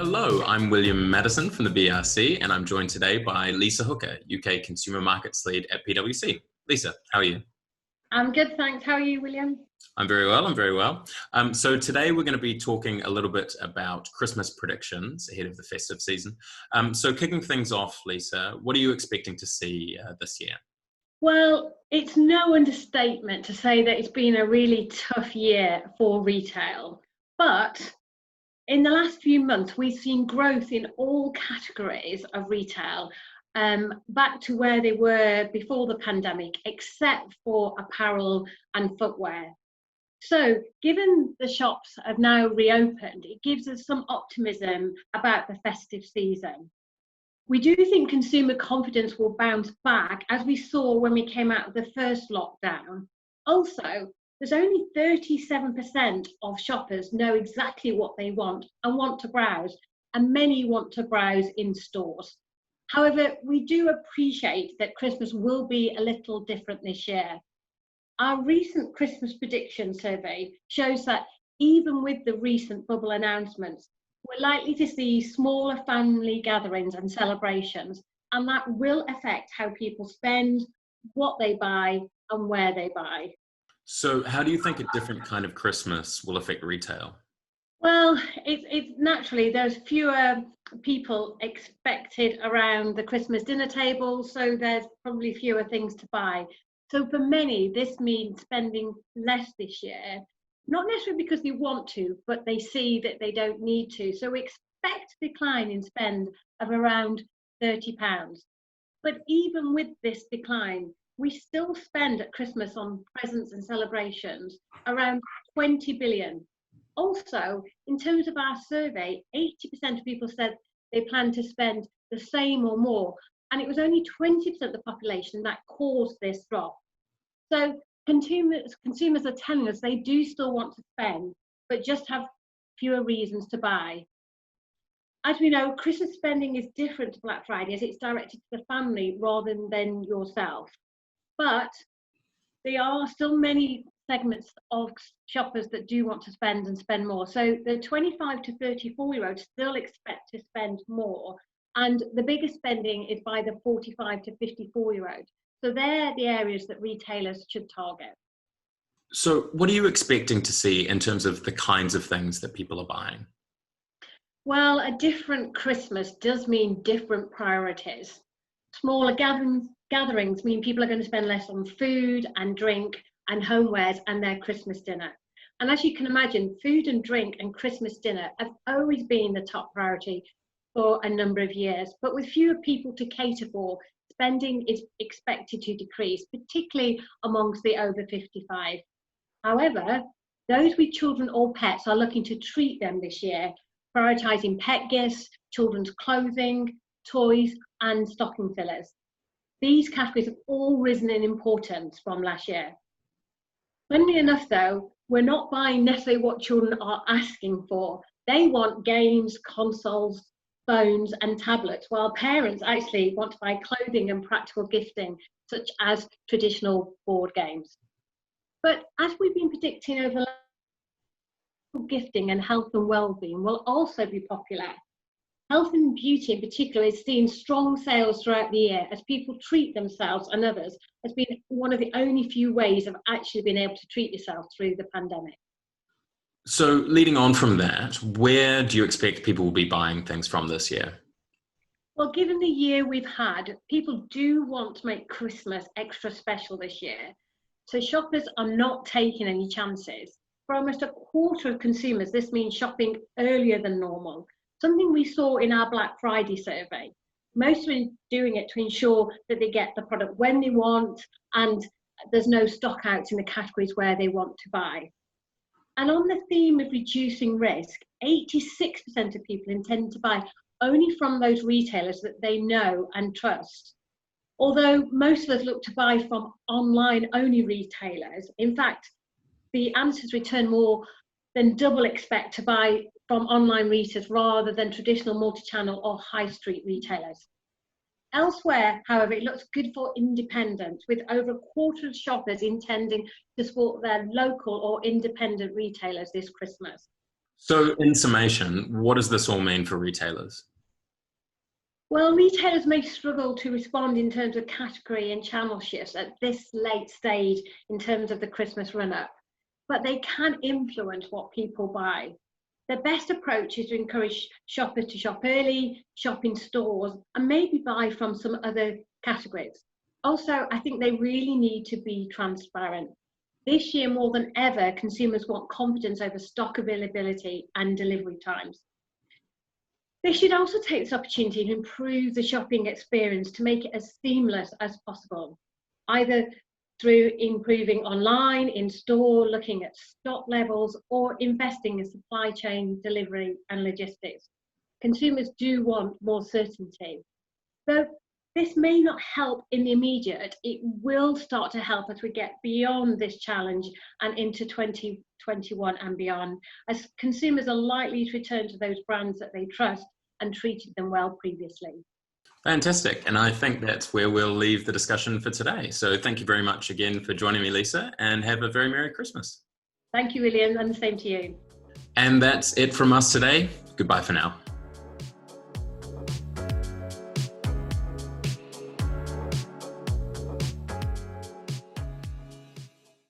Hello, I'm William Madison from the BRC, and I'm joined today by Lisa Hooker, UK Consumer Markets Lead at PwC. Lisa, how are you? I'm good, thanks. How are you, William? I'm very well. So today we're going to be talking a little bit about Christmas predictions ahead of the festive season. So kicking things off, Lisa, what are you expecting to see this year? Well, it's no understatement to say that it's been a really tough year for retail. But in the last few months, we've seen growth in all categories of retail, back to where they were before the pandemic, except for apparel and footwear. So, given the shops have now reopened, it gives us some optimism about the festive season. We do think consumer confidence will bounce back, as we saw when we came out of the first lockdown. Also, there's only 37% of shoppers know exactly what they want and want to browse, and many want to browse in stores. However, we do appreciate that Christmas will be a little different this year. Our recent Christmas prediction survey shows that even with the recent bubble announcements, we're likely to see smaller family gatherings and celebrations, and that will affect how people spend, what they buy, and where they buy. So how do you think a different kind of Christmas will affect retail? Well, it's naturally there's fewer people expected around the Christmas dinner table, so there's probably fewer things to buy. So for many, this means spending less this year, not necessarily because they want to, but they see that they don't need to. So we expect a decline in spend of around £30. But even with this decline, we still spend at Christmas on presents and celebrations around 20 billion. Also, in terms of our survey, 80% of people said they plan to spend the same or more, and it was only 20% of the population that caused this drop. So consumers are telling us they do still want to spend, but just have fewer reasons to buy. As we know, Christmas spending is different to Black Friday, as it's directed to the family rather than yourself. But there are still many segments of shoppers that do want to spend and spend more. So the 25 to 34-year-olds still expect to spend more. And the biggest spending is by the 45 to 54-year-olds. So they're the areas that retailers should target. So what are you expecting to see in terms of the kinds of things that people are buying? Well, a different Christmas does mean different priorities. Smaller gatherings mean people are going to spend less on food and drink and homewares and their Christmas dinner. And as you can imagine, food and drink and Christmas dinner have always been the top priority for a number of years. But with fewer people to cater for, spending is expected to decrease, particularly amongst the over 55. However, those with children or pets are looking to treat them this year, prioritising pet gifts, children's clothing, toys, and stocking fillers. These categories have all risen in importance from last year. Funnily enough, though, we're not buying necessarily what children are asking for. They want games, consoles, phones, and tablets, while parents actually want to buy clothing and practical gifting, such as traditional board games. But as we've been predicting over gifting and health and well-being will also be popular. Health and beauty in particular is seeing strong sales throughout the year as people treat themselves and others has been one of the only few ways of actually being able to treat yourself through the pandemic. So leading on from that, where do you expect people will be buying things from this year? Well, given the year we've had, people do want to make Christmas extra special this year. So shoppers are not taking any chances. For almost a quarter of consumers, this means shopping earlier than normal. Something we saw in our Black Friday survey. Most are doing it to ensure that they get the product when they want and there's no stock outs in the categories where they want to buy. And on the theme of reducing risk, 86% of people intend to buy only from those retailers that they know and trust. Although most of us look to buy from online-only retailers, in fact, the answers return more than double expect to buy from online retailers rather than traditional multi-channel or high street retailers. Elsewhere, however, it looks good for independents, with over a quarter of shoppers intending to support their local or independent retailers this Christmas. So in summation, what does this all mean for retailers? Well, retailers may struggle to respond in terms of category and channel shifts at this late stage in terms of the Christmas run-up, but they can influence what people buy. The best approach is to encourage shoppers to shop early, shop in stores, and maybe buy from some other categories. Also, I think they really need to be transparent. This year, more than ever, consumers want confidence over stock availability and delivery times. They should also take this opportunity to improve the shopping experience to make it as seamless as possible, either through improving online, in store, looking at stock levels, or investing in supply chain, delivery, and logistics. Consumers do want more certainty. Though this may not help in the immediate, it will start to help as we get beyond this challenge and into 2021 and beyond, as consumers are likely to return to those brands that they trust and treated them well previously. Fantastic. And I think that's where we'll leave the discussion for today. So thank you very much again for joining me, Lisa, and have a very Merry Christmas. Thank you, William, and the same to you. And that's it from us today. Goodbye for now.